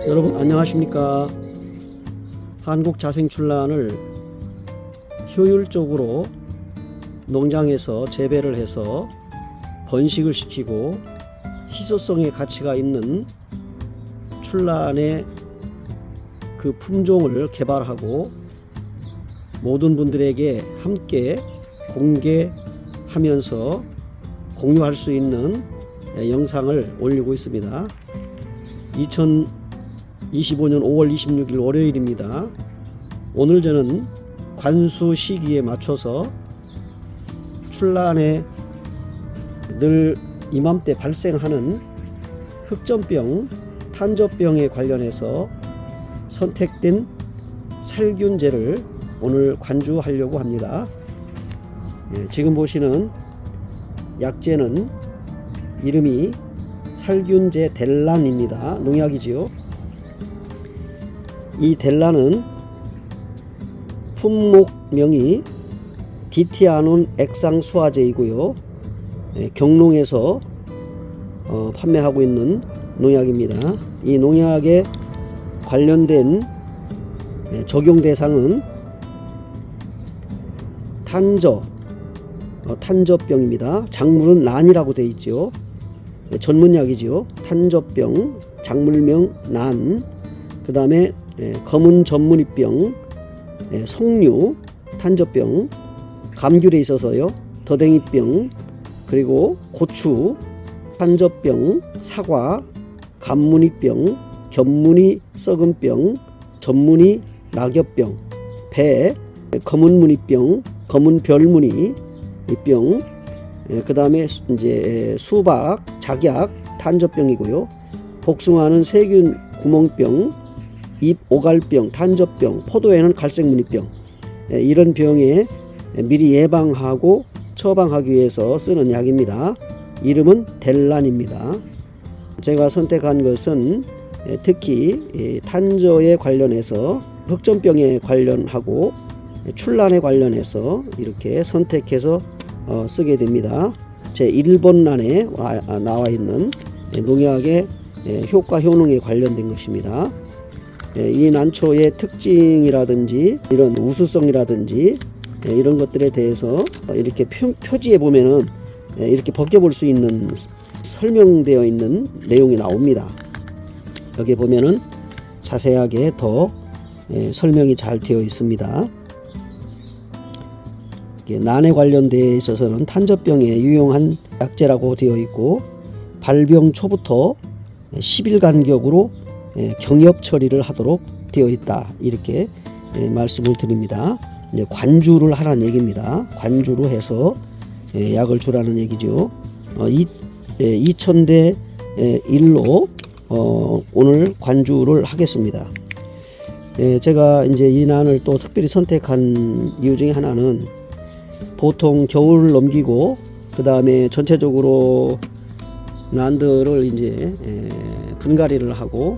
여러분 안녕하십니까. 한국자생출란을 효율적으로 농장에서 재배를 해서 번식을 시키고 희소성의 가치가 있는 출란의 그 품종을 개발하고 모든 분들에게 함께 공개하면서 공유할 수 있는 영상을 올리고 있습니다. 2025년 5월 26일 월요일입니다. 오늘 저는 관수 시기에 맞춰서 출란에 늘 이맘때 발생하는 흑점병, 탄저병에 관련해서 선택된 살균제를 오늘 관주하려고 합니다. 지금 보시는 약재는 이름이 살균제 델란입니다. 농약이지요. 이 델란은 품목명이 디티아논 액상수화제이고요. 경농에서 판매하고 있는 농약입니다. 이 농약에 관련된 적용 대상은 탄저병입니다. 작물은 란이라고 되어 있죠. 전문약이죠. 탄저병, 작물명 란, 그 다음에 검은 전문이병, 석류, 탄저병, 감귤에 있어서요, 더댕이병, 그리고 고추, 탄저병, 사과, 감무니병, 견무니 썩은병, 전무니 낙엽병, 배, 검은무니병, 검은 별무니병, 그 다음에 이제 수박, 작약, 탄저병이고요. 복숭아는 세균 구멍병, 잎 오갈병, 탄저병, 포도에는 갈색무늬병, 이런 병에 미리 예방하고 처방하기 위해서 쓰는 약입니다. 이름은 델란입니다. 제가 선택한 것은 특히 탄저에 관련해서 흑점병에 관련하고 출란에 관련해서 이렇게 선택해서 쓰게 됩니다. 제 1번란에 나와 있는 농약의 효과 효능에 관련된 것입니다. 이 난초의 특징이라든지 이런 우수성이라든지 이런 것들에 대해서 이렇게 표지에 보면은 이렇게 벗겨볼 수 있는 설명되어 있는 내용이 나옵니다. 여기 보면은 자세하게 더 설명이 잘 되어 있습니다. 난에 관련되어 있어서는 탄저병에 유용한 약재라고 되어 있고, 발병 초부터 10일 간격으로 경협 처리를 하도록 되어 있다, 이렇게 말씀을 드립니다. 관주를 하라는 얘기입니다. 관주로 해서 약을 주라는 얘기죠. 2000대 1로 오늘 관주를 하겠습니다. 제가 이제 이 난을 또 특별히 선택한 이유 중에 하나는, 보통 겨울을 넘기고 그 다음에 전체적으로 난들을 이제 분갈이를 하고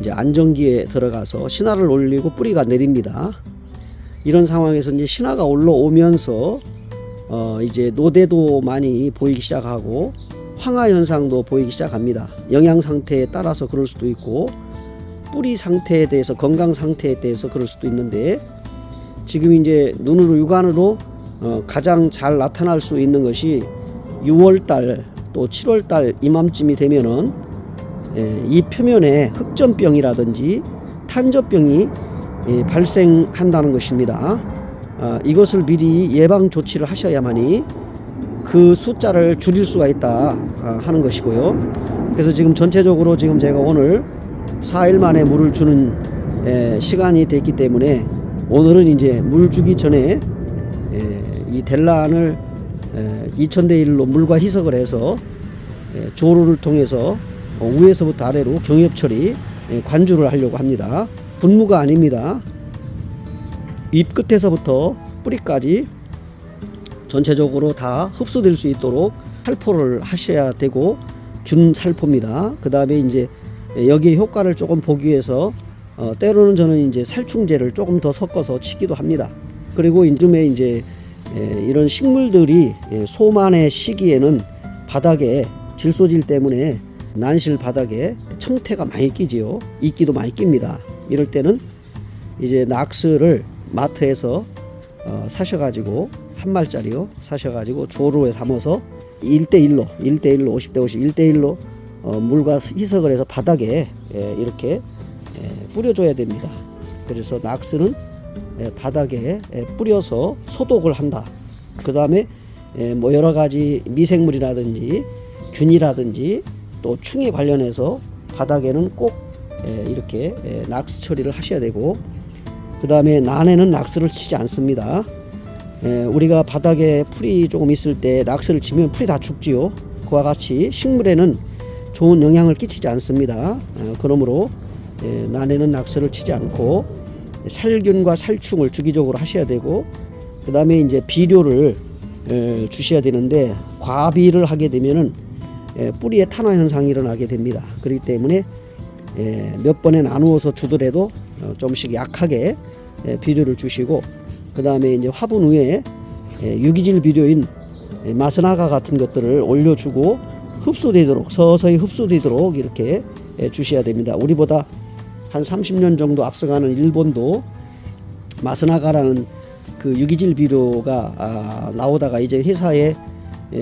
이제 안정기에 들어가서 신화를 올리고 뿌리가 내립니다. 이런 상황에서 이제 신화가 올라오면서 이제 노대도 많이 보이기 시작하고 황화 현상도 보이기 시작합니다. 영양 상태에 따라서 그럴 수도 있고, 뿌리 상태에 대해서, 건강 상태에 대해서 그럴 수도 있는데, 지금 이제 눈으로 육안으로 가장 잘 나타날 수 있는 것이 6월달 또 7월달 이맘쯤이 되면은 이 표면에 흑점병이라든지 탄저병이 발생한다는 것입니다. 이것을 미리 예방 조치를 하셔야만이 그 숫자를 줄일 수가 있다 하는 것이고요. 그래서 지금 전체적으로 지금 제가 오늘 4일 만에 물을 주는 시간이 됐기 때문에, 오늘은 이제 물 주기 전에 이 델란을 2000대 1로 물과 희석을 해서 조로를 통해서 위에서부터 아래로 경협 처리, 관주를 하려고 합니다. 분무가 아닙니다. 잎 끝에서부터 뿌리까지 전체적으로 다 흡수될 수 있도록 살포를 하셔야 되고, 균 살포입니다. 그 다음에 이제 여기에 효과를 조금 보기 위해서 때로는 저는 이제 살충제를 조금 더 섞어서 치기도 합니다. 그리고 이쯤에 이제 이런 식물들이 소만의 시기에는 바닥에 질소질 때문에 난실 바닥에 청태가 많이 끼지요. 이끼도 많이 낍니다. 이럴 때는 이제 낙스를 마트에서 사셔가지고 한 말짜리요 사셔가지고 조루에 담아서 1대1로 50대 50 1대1로 물과 희석을 해서 바닥에 이렇게 뿌려줘야 됩니다. 그래서 낙스는 바닥에 뿌려서 소독을 한다. 그 다음에 뭐 여러가지 미생물이라든지 균이라든지 또 충에 관련해서 바닥에는 꼭 이렇게 낙스 처리를 하셔야 되고, 그 다음에 난에는 낙스를 치지 않습니다. 우리가 바닥에 풀이 조금 있을 때 낙스를 치면 풀이 다 죽지요. 그와 같이 식물에는 좋은 영향을 끼치지 않습니다. 그러므로 난에는 낙스를 치지 않고 살균과 살충을 주기적으로 하셔야 되고, 그 다음에 이제 비료를 주셔야 되는데 과비를 하게 되면은 뿌리에 탄화 현상이 일어나게 됩니다. 그렇기 때문에 몇 번에 나누어서 주더라도 좀씩 약하게 비료를 주시고, 그 다음에 이제 화분 위에 유기질 비료인 마스나가 같은 것들을 올려주고 흡수되도록 서서히 흡수되도록 이렇게 주셔야 됩니다. 우리보다 한 30년 정도 앞서가는 일본도 마스나가라는 그 유기질 비료가 나오다가 이제 회사의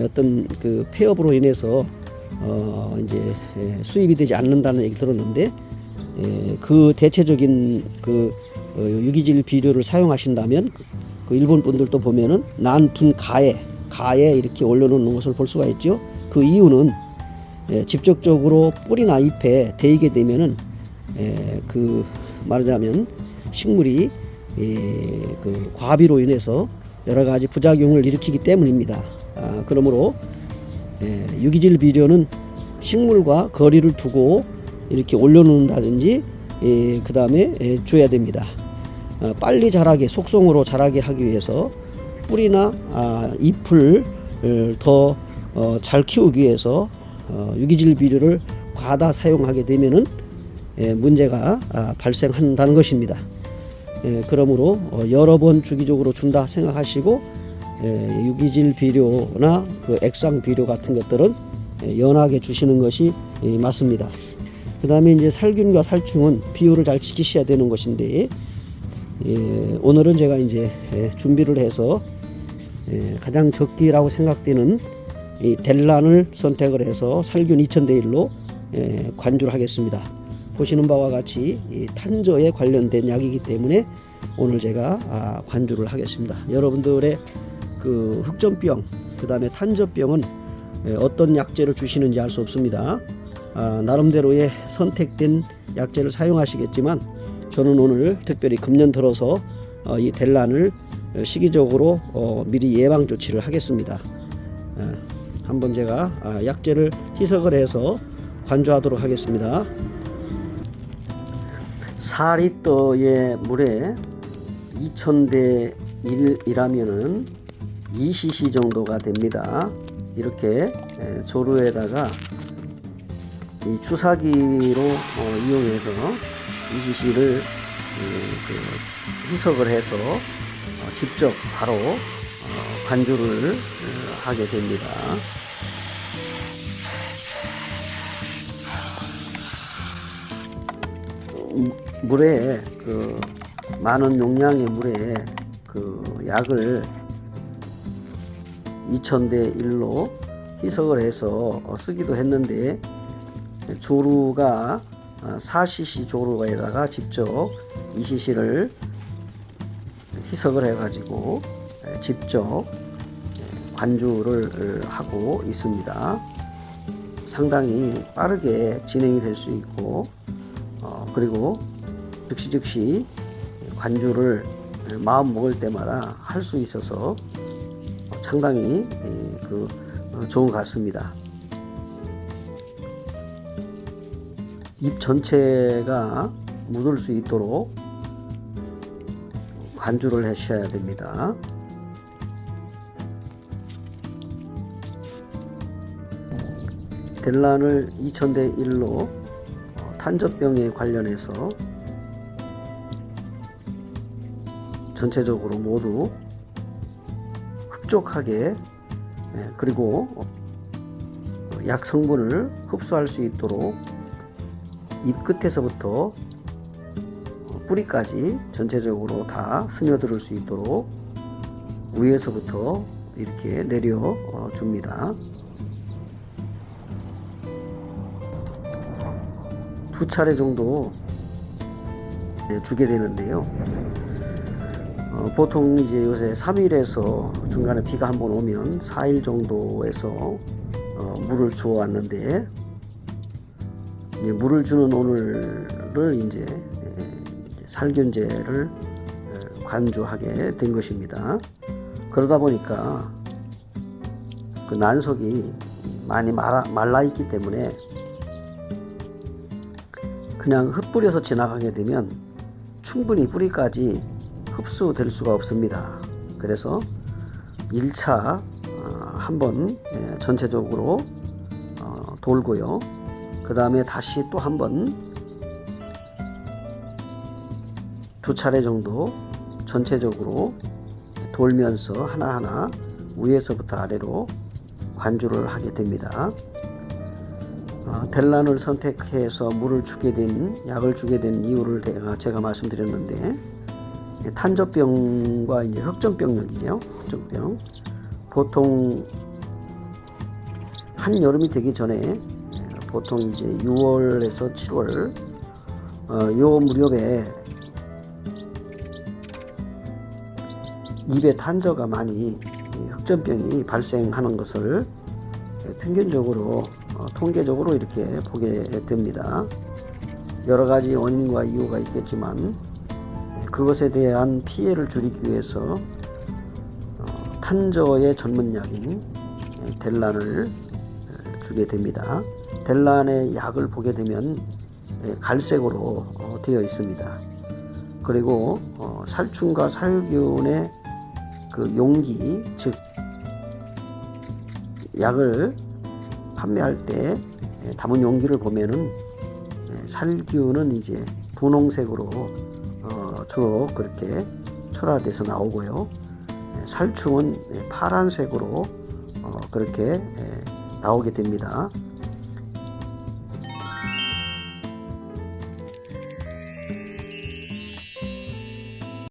어떤 그 폐업으로 인해서 이제 수입이 되지 않는다는 얘기 들었는데, 그 대체적인 그 유기질 비료를 사용하신다면 그 일본 분들도 보면은 난분 가에 이렇게 올려놓는 것을 볼 수가 있죠. 그 이유는 직접적으로 뿌리나 잎에 데이게 되면은 그 말하자면 식물이 그 과비로 인해서 여러 가지 부작용을 일으키기 때문입니다. 그러므로 유기질 비료는 식물과 거리를 두고 이렇게 올려놓는다든지 그 다음에 줘야 됩니다. 빨리 자라게 속성으로 자라게 하기 위해서 뿌리나 잎을 더 잘 키우기 위해서 유기질 비료를 과다 사용하게 되면은 문제가 발생한다는 것입니다. 그러므로 여러 번 주기적으로 준다 생각하시고 유기질 비료나 그 액상 비료 같은 것들은 연하게 주시는 것이 맞습니다. 그 다음에 이제 살균과 살충은 비율을 잘 지키셔야 되는 것인데, 오늘은 제가 이제 준비를 해서 가장 적기라고 생각되는 이 델란을 선택을 해서 살균 2000대 1로 관주를 하겠습니다. 보시는 바와 같이 이 탄저에 관련된 약이기 때문에 오늘 제가 관주를 하겠습니다. 여러분들의 그 흑점병, 그 다음에 탄저병은 어떤 약재를 주시는지 알 수 없습니다. 나름대로의 선택된 약재를 사용하시겠지만 저는 오늘 특별히 금년 들어서 이 델란을 시기적으로 미리 예방 조치를 하겠습니다. 한번 제가 약재를 희석을 해서 관주하도록 하겠습니다. 4리터의 물에 2000대 1이라면은 2cc 정도가 됩니다. 이렇게 조루에다가 이 주사기로 이용해서 2cc를 희석을 해서 직접 바로 관주를 하게 됩니다. 물에 그 많은 용량의 물에 그 약을 2000대 1로 희석을 해서 쓰기도 했는데, 조루가 4cc 조루에다가 직접 2cc를 희석을 해가지고 직접 관주를 하고 있습니다. 상당히 빠르게 진행이 될 수 있고, 그리고 즉시 관주를 마음 먹을 때마다 할 수 있어서 상당히 좋은 것 같습니다. 잎 전체가 묻을 수 있도록 관주를 하셔야 됩니다. 델란을 2000대 1로 탄저병에 관련해서 전체적으로 모두 흡족하게, 그리고 약 성분을 흡수할 수 있도록 잎 끝에서부터 뿌리까지 전체적으로 다 스며들 수 있도록 위에서부터 이렇게 내려 줍니다. 2차례 정도 주게 되는데요. 보통 이제 요새 3일에서 중간에 비가 한번 오면 4일 정도에서 물을 주어 왔는데, 물을 주는 오늘을 이제 살균제를 관주하게 된 것입니다. 그러다 보니까 그 난석이 많이 말라 있기 때문에 그냥 흩뿌려서 지나가게 되면 충분히 뿌리까지 흡수될 수가 없습니다. 그래서 1차 한번 전체적으로 돌고요. 그 다음에 다시 또 한번 2차례 정도 전체적으로 돌면서 하나하나 위에서부터 아래로 관주를 하게 됩니다. 델란을 선택해서 물을 주게 된, 약을 주게 된 이유를 제가 말씀드렸는데, 탄저병과 이제 흑점병력이죠. 흑점병. 보통 한여름이 되기 전에, 보통 이제 6월에서 7월 요 무렵에 입에 탄저가 많이, 흑점병이 발생하는 것을 평균적으로 통계적으로 이렇게 보게 됩니다. 여러 가지 원인과 이유가 있겠지만 그것에 대한 피해를 줄이기 위해서 탄저의 전문약인 델란을 주게 됩니다. 델란의 약을 보게 되면 갈색으로 되어 있습니다. 그리고 살충과 살균의 그 용기, 즉 약을 판매할 때 담은 용기를 보면은 살균은 이제 분홍색으로 주로 그렇게 출하돼서 나오고요. 살충은 파란색으로 그렇게 나오게 됩니다.